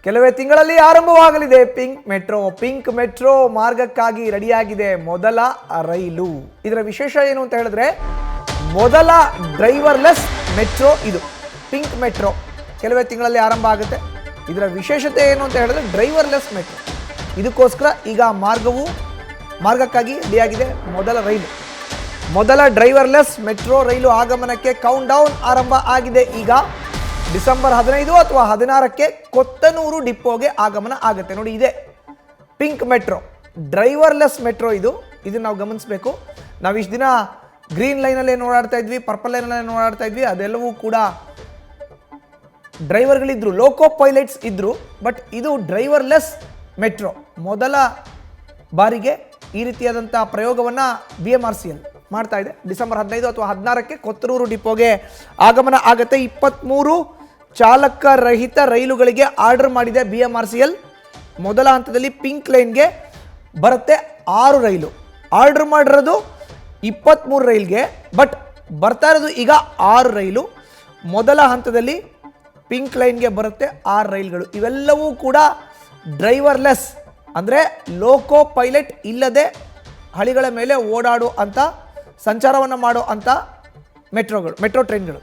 ಕೆಲವೇ ತಿಂಗಳಲ್ಲಿ ಆರಂಭವಾಗಲಿದೆ ಪಿಂಕ್ ಮೆಟ್ರೋ ಮಾರ್ಗಕ್ಕಾಗಿ ರೆಡಿಯಾಗಿದೆ ಮೊದಲ ರೈಲು. ಇದರ ವಿಶೇಷ ಏನು ಅಂತ ಹೇಳಿದ್ರೆ ಮೊದಲ ಡ್ರೈವರ್ಲೆಸ್ ಮೆಟ್ರೋ ಇದು ಪಿಂಕ್ ಮೆಟ್ರೋ ಕೆಲವೇ ತಿಂಗಳಲ್ಲಿ ಆರಂಭ ಆಗುತ್ತೆ. ಇದರ ವಿಶೇಷತೆ ಏನು ಅಂತ ಹೇಳಿದ್ರೆ ಡ್ರೈವರ್ಲೆಸ್ ಮೆಟ್ರೋ. ಇದಕ್ಕೋಸ್ಕರ ಈಗ ಮಾರ್ಗಕ್ಕಾಗಿ ರೆಡಿಯಾಗಿದೆ ಮೊದಲ ರೈಲು. ಮೊದಲ ಡ್ರೈವರ್ಲೆಸ್ ಮೆಟ್ರೋ ರೈಲು ಆಗಮನಕ್ಕೆ ಕೌಂಟ್ ಡೌನ್ ಆರಂಭ ಆಗಿದೆ. ಈಗ ಡಿಸೆಂಬರ್ 15 ಅಥವಾ 16ಕ್ಕೆ ಕೊತ್ತನೂರು ಡಿಪೋಗೆ ಆಗಮನ ಆಗುತ್ತೆ. ನೋಡಿ, ಇದೆ ಪಿಂಕ್ ಮೆಟ್ರೋ, ಡ್ರೈವರ್ಲೆಸ್ ಮೆಟ್ರೋ. ಇದನ್ನು ನಾವು ಗಮನಿಸಬೇಕು. ನಾವು ಇಷ್ಟು ದಿನ ಗ್ರೀನ್ ಲೈನಲ್ಲೇ ಓಡಾಡ್ತಾ ಇದ್ವಿ, ಪರ್ಪಲ್ ಲೈನಲ್ಲೇ ಓಡಾಡ್ತಾ ಇದ್ವಿ. ಅದೆಲ್ಲವೂ ಕೂಡ ಡ್ರೈವರ್ಗಳಿದ್ರು, ಲೋಕೋ ಪೈಲಟ್ಸ್ ಇದ್ರು. ಬಟ್ ಇದು ಡ್ರೈವರ್ಲೆಸ್ ಮೆಟ್ರೋ. ಮೊದಲ ಬಾರಿಗೆ ಈ ರೀತಿಯಾದಂಥ ಪ್ರಯೋಗವನ್ನು BMRCL ಮಾಡ್ತಾ ಇದೆ. ಡಿಸೆಂಬರ್ 15 ಅಥವಾ 16ಕ್ಕೆ ಕೊತ್ತನೂರು ಡಿಪೋಗೆ ಆಗಮನ ಆಗುತ್ತೆ. 23 ಚಾಲಕ ರಹಿತ ರೈಲುಗಳಿಗೆ ಆರ್ಡರ್ ಮಾಡಿದೆ BMRCL. ಮೊದಲ ಹಂತದಲ್ಲಿ ಪಿಂಕ್ ಲೈನ್ಗೆ ಬರುತ್ತೆ 6 ರೈಲು. ಆರ್ಡರ್ ಮಾಡಿರೋದು 23 ರೈಲ್ಗೆ, ಬಟ್ ಬರ್ತಾ ಇರೋದು ಈಗ 6 ರೈಲು. ಮೊದಲ ಹಂತದಲ್ಲಿ ಪಿಂಕ್ ಲೈನ್ಗೆ ಬರುತ್ತೆ 6 ರೈಲುಗಳು. ಇವೆಲ್ಲವೂ ಕೂಡ ಡ್ರೈವರ್ಲೆಸ್, ಅಂದರೆ ಲೋಕೋ ಪೈಲಟ್ ಇಲ್ಲದೆ ಹಳಿಗಳ ಮೇಲೆ ಓಡಾಡೋ ಅಂಥ ಸಂಚಾರವನ್ನು ಮಾಡೋ ಅಂಥ ಮೆಟ್ರೋ ಟ್ರೈನ್ಗಳು.